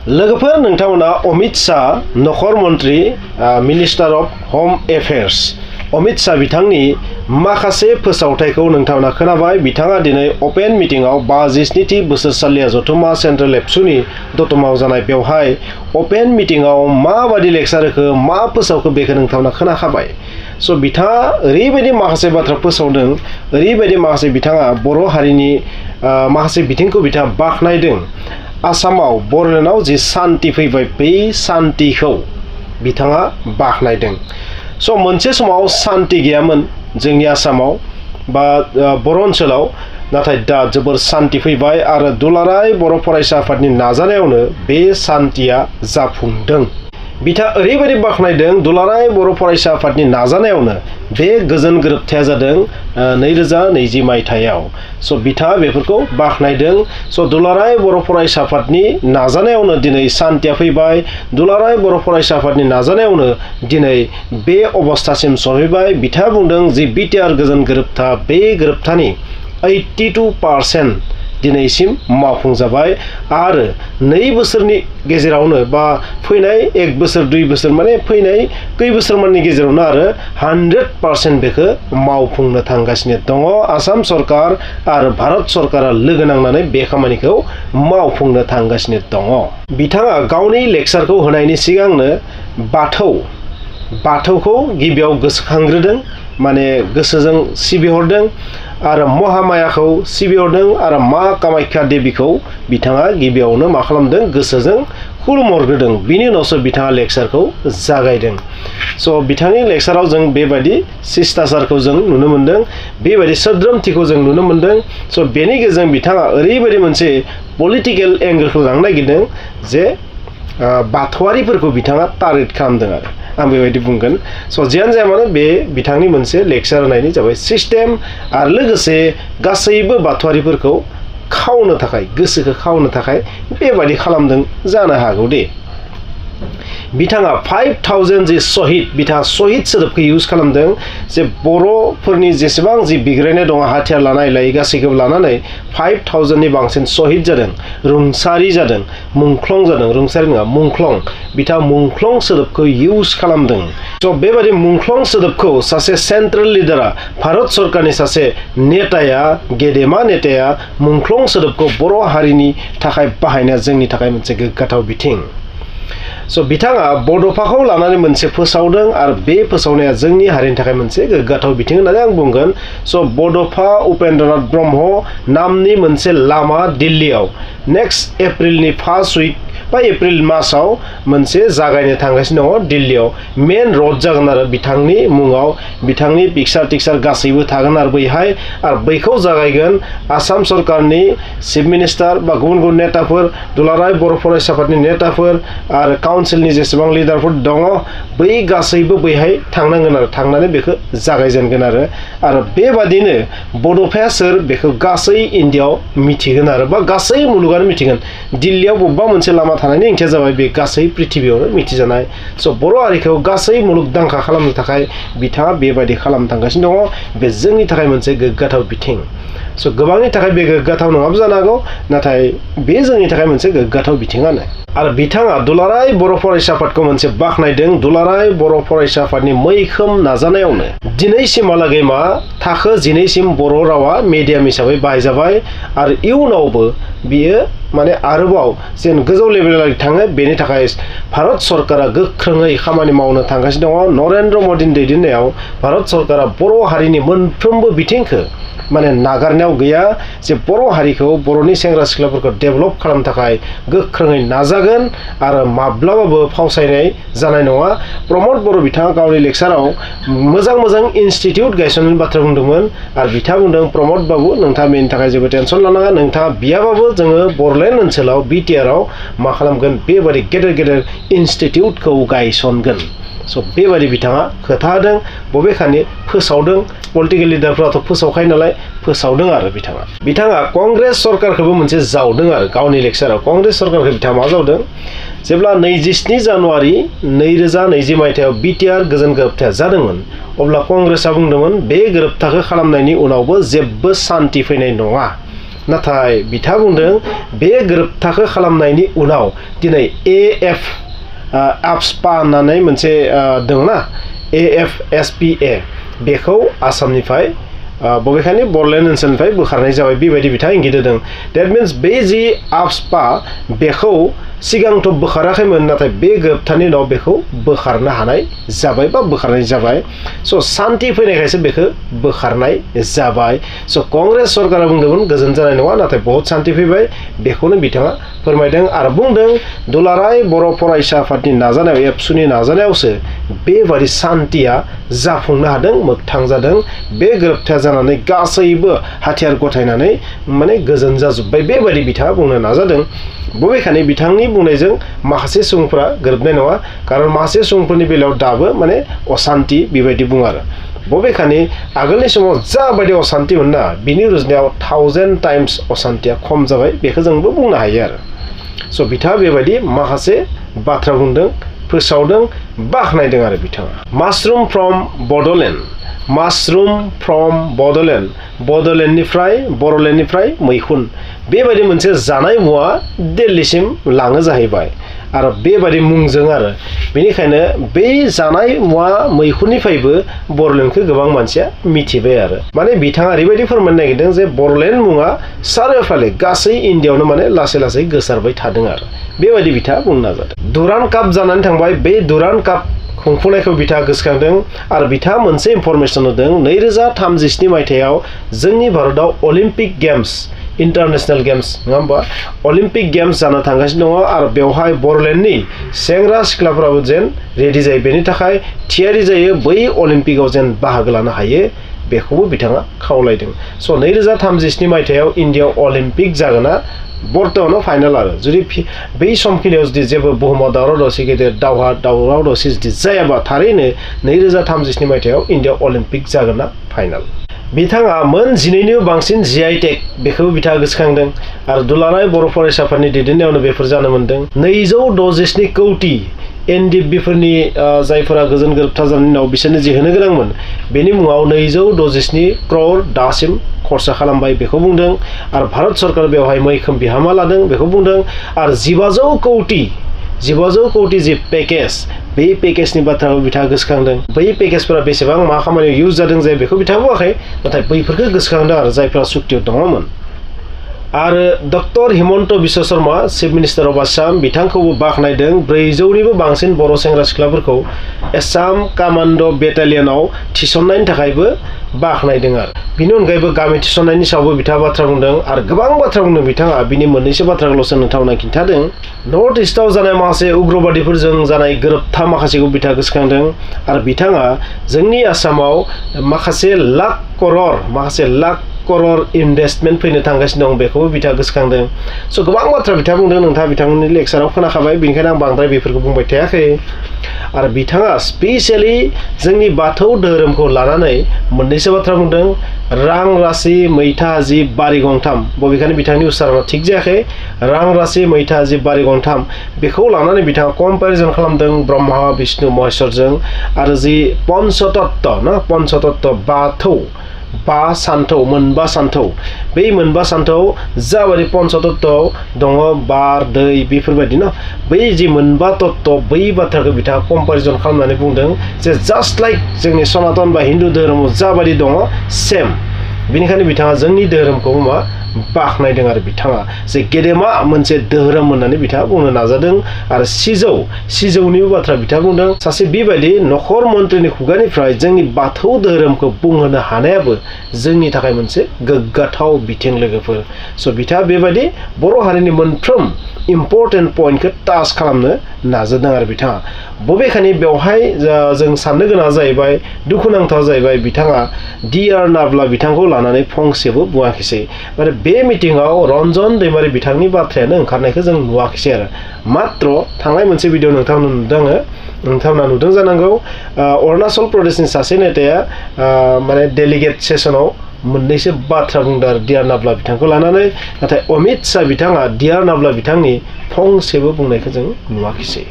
लोगोफोर नोंथांमोना अमित शाह नखर मंत्री मिनिस्टार अफ होम एफेयार्स अमित शाह बिथांनि माखासे फोसावथायखौ नोंथांमोना खोनाबाय। बिथाङा दिनै अपेन मिटिंआव 57थि बोसोरसालिया जथुमा सेन्ट्रेल एबसुनि दतमायाव जानाय बेवहाय अपेन मिटिंआव माबादि लेक्सार होखो मा फोसावखो बेखौ नोंथांमोना खोनाखाबाय। स' बिथाङा ओरैबायदि माखासे बाथ्रा फोसावदों, ओरैबायदि माखासे बिथाङा बर' हारिनि माखासे बिथिंखौ बिथाङा बाख्नायदों। आसामाव बर'लेण्डआव जि सान्ति फैबाय बे सान्तिखौ बिथाङा बाख्नायदों। स' मोनसे समाव सान्ति गैयामोन जोंनि आसामाव बा बर' ओनसोलाव, नाथाय दा जोबोर सान्ति फैबाय आरो दुलाराय बर' फरायसा आफादनि नाजानायावनो बे सान्तिया जाफुंदों। बिथाङा ओरैबायदि बाख्नायदों दुलाराय बर' फरायसा आफादनि नाजानायावनो बे गोजोन गोरोबथाया जादों 2020 मायथाइयाव। स' बिथाङा बेफोरखौ बाख्नायदों। स' दुलाराय बर' फरायसा आफादनि नाजानायावनो दिनै सान्तिया फैबाय। दुलाराय बर' फरायसा आफादनि नाजानायावनो दिनै बे अबस्थासिम सहैबाय। बिथाङा बुंदों जि बिटिआर गोजोन गोरोबथा बे गोरोबथानि 82% दिनैसिम मावफुंजाबाय आरो 2 बोसोरनि गेजेरावनो बा फैनाय 1 बोसोर 2 बोसोर माने फैनाय 2 बोसोरमाननि गेजेरावनो आरो 100% बेखौ मावफुंनो थांगासिनो दङ। आसाम सरकार आरो भारत सरकारा लोगो नांनानै बे खामानिखौ मावफुंनो थांगासिनो दङ। बिथाङा गावनि लेक्सारखौ होनायनि सिगांनो बाथौखौ गिबियाव गोसोखांग्रोदों, माने गोसोजों सिबिहरदों आरो महामायाखौ सिबिहरदों आरो मा कामाख्या देवीखौ बिथाङा गिबियावनो मा खालामदों गोसोजों खुलुमहरग्रोदों। बिनि उनावसो बिथाङा लेक्सारखौ जागायदों। स' बिथांनि लेक्साराव जों बेबायदि शिष्टाचारखौ जों नुनो मोन्दों, बेबायदि सोद्रोमथिखौ जों नुनो मोन्दों। स' बेनि गेजेरजों बिथाङा ओरैबायदि मोनसे पलिटिकेल एंगलखौ लांनो नागिरदों जे बाथौआरिफोरखौ बिथाङा टार्गेट खालामदों आरो आं बेबायदि बुंगोन। स' जियानो जाया मानो बे बिथांनि मोनसे लेक्सार होनायनि जाबाय सिस्टेम आरो लोगोसे गासैबो बाथौआरिफोरखौ खावनो थाखाय गोसोखौ खावनो थाखाय बेबायदि खालामदों जानो हागौ दे। बिथाङा 5000 जि शहीद बिथाङा शहीद सोदोबखौ इउज खालामदों। जे बर'फोरनि जेसेबां जि बिग्रायनाय दङ हाथियार लानाय गासैखौबो लानानै 5000नि बांसिन शहीद जादों, रुंसारि जादों, मुंख्लं जादों। रुंसारि नङा, मुंख्लं। बिथाङा मुंख्लं सोदोबखौ इउज खालामदों। स' बेबायदि मुंख्लं सोदोबखौ सासे सेन्ट्रेल लिडारा भारत सरकारनि सासे नेताया गेदेमा नेताया मुंख्लं सोदोबखौ बर' हारिनि थाखाय बाहायनाया जोंनि थाखाय मोनसे गोग्गाथाव बिथिं। स' बिथाङा बड'फाखौ लानानै मोनसे फोसावदों आरो बे फोसावनाया जोंनि हारिनि थाखाय मोनसे गोग्गाथाव बिथिं होननानै आं बुंगोन। स' बड'फा उपेन्द्रनाथ ब्रह्म नामनि मोनसे लामा दिल्लीयाव नेक्स्ट एप्रिलनि फार्स्ट उइक बा एप्रिल मासाव मोनसे जागायनो थांगासिनो दङ। दिल्लीयाव मेन रड जागोन आरो बिथांनि मुङाव बिथांनि पिक्सार टिक्सार गासैबो थागोन आरो बैहाय आरो बैखौ जागायगोन आसाम सरकारनि चिफ मिनिस्टार बा गुबुन गुबुन नेताफोर, दुलाराय बर' फरायसा आफादनि नेताफोर आरो काउन्सिलनि जेसेबां लिडारफोर दङ बै गासैबो बैहाय थांनांगोन आरो थांनानै बेखौ जागायजेनगोन आरो बेबादिनो बड'फाया सोर बेखौ गासै इन्डियाआव मिथिगोन आरो बा गासै मुलुगानो मिथिगोन। दिल्लीयाव बबेबा मोनसे लामा थानायनि ओंथिया जाबाय बे गासै पृथिबियावनो मिथिजानाय। स' बर' हारिखौ गासै मुलुगदांखा खालामनो थाखाय बिथाङा बेबायदि खालामनो थांगासिनो दङ। बे जोंनि थाखाय मोनसे गोग्गाथाव बिथिं। स' गोबांनि थाखाय बे गोग्गाथाव नङाबो जानो हागौ, नाथाय बे जोंनि थाखाय मोनसे गोग्गाथाव बिथिङानो। आरो बिथाङा दुलाराय बर' फरायसा आफादखौ मोनसे बाख्नायदों। दुलाराय बर' फरायसा आफादनि मैखोम नाजानायावनो दिनैसिमहालागै थाखो 12 सिम बर' रावा मिडियाम हिसाबै बाहायजाबाय आरो इयुनावबो बियो माने आरोबाव जेन गोजौ लेभेलाव थाङो बेनि थाखाय भारत सरकारा गोख्रोङै खामानि मावनो थांगासिनो दङ। नरेन्द्र मदिनि दैदेननायाव भारत सरकारा बर' हारिनि मोनफ्रोमबो बिथिंखौ माने नागारनायाव गैया। जे बर' हारिखौ बर'नि सेंग्रा सिख्लाफोरखौ डेभेलप खालामनो थाखाय गोख्रोङै नाजागोन आरो माब्लाबाबो फावसायनाय जानाय नङा। प्रमद बर' बिथाङा गावनि लेक्साराव मोजां इनस्टिटिउट गायसननायनि बाथ्रा बुंदोंमोन आरो बिथाङा बुंदों प्रमद बाबु नोंथाङा बेनि थाखाय जेबो टेनसन लानाङा, नोंथाङा बियाबाबो जोङो बर'लेण्ड ओनसोलाव बिटिआरआव मा खालामगोन बेबायदि गेदेर इनस्टिटिउटखौ गायसनगोन। स' बेबायदि बिथाङा खोथा होदों। बबेखानि फोसावदों, पलिटिकेल लिडारफोराथ' फोसावखायो नालाय फोसावदों आरो बिथाङा कंग्रेस सरकारखौबो मोनसे जावदों आरो गावनि लेक्साराव कंग्रेस सरकारखौ बिथाङा मा जावदों जेब्ला 27 जानुवारि 2020 मायथाइयाव बिटिआर गोजोन गोरोबथाया जादोंमोन अब्ला कंग्रेसआ बुंदोंमोन बे गोरोबथाखौ खालामनायनि उनावबो जेबो सान्ति फैनाय नङा। नाथाय बिथाङा बुंदों बे गोरोबथाखौ खालामनायनि उनाव दिनै ABSPA होननानै मोनसे दंना AFSPA बेखौ आसामनिफ्राय बबेखानि बरलेण्ड ओनसोलनिफ्राय बोखारनाय जाबाय बेबायदि बिथाङा इंगित होदों। डेट मिन्स बे जि ABSPA बेखौ सिगांथ' बोखाराखैमोन नाथाय बे गोरोबथानि उनाव बेखौ बोखारनो हानाय जाबाय बा बोखारनाय जाबाय। स' सान्ति फैनायखायसो बेखौ बोखारनाय जाबाय। स' कंग्रेस सरकारा बुंदोंमोन गोजोन जानाय नङा नाथाय बहुत सान्ति फैबाय बेखौनो बिथाङा फोरमायदों आरो बुंदों दुलाराय बर' फरायसा आफादनि नाजानायाव ABSUनि नाजानायावसो बेबादि सान्तिया जाफुंनो हादों मोगथां जादों। बे गोरोबथाया जानानै गासैबो हाथियार गथायनानै माने गोजोन जाजोब्बाय बेबायदि बिथाङा बुंनो नाजादों। बबेखानि बिथांनि बुंनायजों माखासे सुबुंफोरा गोरोबनाय नङा खारन माखासे सुबुंफोरनि बेलायाव दाबो माने असान्ति बेबायदि बुङो आरो। बबेखानि आगोलनि समाव जाबायदि असान्ति मोनना बिनि रुजुनायाव 1000 टाइम्स असान्तिया खम जाबाय बेखौ जोंबो बुंनो हायो आरो। स' बिथाङा बेबायदि माखासे बाथ्रा बुंदों फोसावदों बाख्नायदों आरो बिथाङा। मासरुम फ्रम बड'लेण्ड बड'लेण्डनिफ्राय मैखुन बेबायदि मोनसे जानाय मुवा दिल्लीसिम लाङो जाहैबाय आरो बेबायदि मुंजों आरो बेनिखायनो बे जानाय मुवा मैखुननिफ्रायबो बरलेण्डखौ गोबां मानसिया मिथिबाय आरो माने बिथाङा ओरैबायदि फोरमायनो नागिरदों जे बरलेण्ड मुङा सारिय'फाले गासै इण्डियाआवनो माने लासै लासै गोसारबाय थादों आरो बेबायदि बिथाङा बुंनो नाजादों। दुरान्ड काप जानानै थांबाय बे दुरान्ड काप खुंफुंनायखौ बिथाङा गोसोखांदों आरो बिथाङा मोनसे इनफरमेसन होदों 2037 मायथाइयाव जोंनि भारतआव अलिम्पिक गेम्स इन्टारनेशनेल गेम्स नङा होमबा अलिम्पिक गेम्स जानो थांगासिनो दङ आरो बेवहाय बरलेण्डनि सेंग्रा सिख्लाफोराबो जेन रेडि जायो बेनि थाखाय थियारि जायो बै अलिम्पिकआव जेन बाहागो लानो हायो बेखौबो बिथाङा खावलायदों। स' 2037 मायथाइयाव इण्डियाआव अलिम्पिक जागोना बर्तमानाव फाइनाल आरो जुदि बै समखिनियाव जुदि जेबो बुहुमाव दावराव दावसि गेदेर दावराव दावसि जुदि जायाबा थारैनो 2037 मायथाइयाव इण्डियाआव अलिम्पिक जागोना फाइनाल। बिथाङा मोन 12निबो बांसिन GI टेग बेखौबो बिथाङा गोसोखांदों आरो दुलाराय बर' फरायसाफोरनि दैदेननायावनो बेफोर जानो मोन्दों। 267 कौटि NDBफोरनि जायफोरा गोजोन गोरोबथा जानायनि उनाव बिसोरनो जि होनो गोनांमोन बेनि मुङाव 267 क्रर दासिम खरसा खालामबाय बेखौ बुंदों आरो भारत सरकार बेवहाय मैखोम बिहोमा लादों बेखौ बुंदों आरो 1500 कौटि जि पेकेज बे पेकेजनि बाथ्राखौ बिथाङा गोसोखांदों। बै पेकेजफोरा बेसेबां मा खामानियाव इउज जादों जाय बेखौ बिथाङा बुङाखै नाथाय बैफोरखौ गोसोखांदों आरो जायफोरा सुक्तियाव दङमोन। आरो doctor Himanta Biswa Sarma chief minister of Assam बिथांखौबो बाख्नायदों 400निबो बांसिन बर' सेंग्रा सिख्लाफोरखौ आसाम कामान्ड' बेटालियनाव थिसननायनि थाखायबो बाख्नायदों आरो बिनि अनगायैबो गामि थिसननायनि सायावबो बिथाङा बाथ्रा बुंदों आरो गोबां बाथ्रा बुंदों बिथाङा बिनि मोननैसो बाथ्राखौल'सो नोंथांमोना खिन्थादों। नर्थ इस्टआव जानाय माखासे उग्रबादिफोरजों जानाय गोरोबथा माखासेखौ बिथाङा गोसोखांदों आरो बिथाङा जोंनि आसामाव माखासे लाख करर इनभेस्टमेन्ट फैनो थांगासिनो दं बेखौबो बिथाङा गोसोखांदों। स' गोबां बाथ्रा बिथाङा बुंदों नोंथाङा बिथांमोननि लेक्साराव खोनाखाबाय बेनिखायनो आं बांद्राय बेफोरखौ बुंबाय थायाखै आरो बिथाङा स्पेसियेलि जोंनि बाथौ धोरोमखौ लानानै मोननैसो बाथ्रा बुंदों। रां राशि मैथा हाजि बारि गंथाम बबेखानि बिथांनि उच्चारणा थिग जायाखै रां राशि मैथा हाजि बारि गंथाम बेखौ लानानै बिथाङा कम्पेरिजन खालामदों ब्रह्मा विष्णु महेश्वरजों आरो जि पन्चतत्व बाथौ मोनबा सान्थौ बै मोनबा सान्थौ जाबायदि पन्चतत्वआव दङ बार दै बेफोरबायदि न बै जि मोनबा तत्व बै बाथ्राखौ बिथाङा कम्पेरिजन खालामनानै बुंदों जे जास्ट लाइक जोंनि सनातन बा हिन्दु धोरोमाव जाबायदि दङ सेम बेनिखायनो बिथाङा जोंनि धोरोमखौ बाख्नायदों आरो बिथाङा जे गेदेमा मोनसे धोरोम होननानै बिथाङा बुंनो नाजादों आरो सिजौनिबो बाथ्रा बिथाङा बुंदों। सासे बेबायदि नखर मन्थ्रिनि खुगानिफ्राय जोंनि बाथौ धोरोमखौ बुंहोनो हानायाबो जोंनि थाखाय मोनसे गोग्गाथाव बिथिं लोगोफोर। स' बिथाङा बेबायदि बर' हारिनि मोनफ्रोम इम्पर्टेन्ट पइन्टखौ टाच खालामनो नाजादों आरो बिथाङा बबेखानि बेवहाय जों साननो गोनां जाहैबाय दुखुनांथाव जाहैबाय बिथाङा DR नाब्ला बिथांखौ लानानै फंसेबो बुङाखिसै माने बे मिटिंआव रन्जन दैमारि बिथांनि बाथ्रायानो ओंखारनायखौ जों नुवाखिसै आरो मात्र थांनाय मोनसे भिडिअ नोंथांमोना नुदों जानांगौ अरुणाचल प्रदेशनि सासे नेताया माने डेलिगेट सेसनाव मोननैसो बाथ्रा बुंदों आरो DR नाब्ला बिथांखौ लानानै नाथाय अमित शाह बिथाङा DR नाब्ला बिथांनि फंसेबो बुंनायखौ जों नुवाखिसै।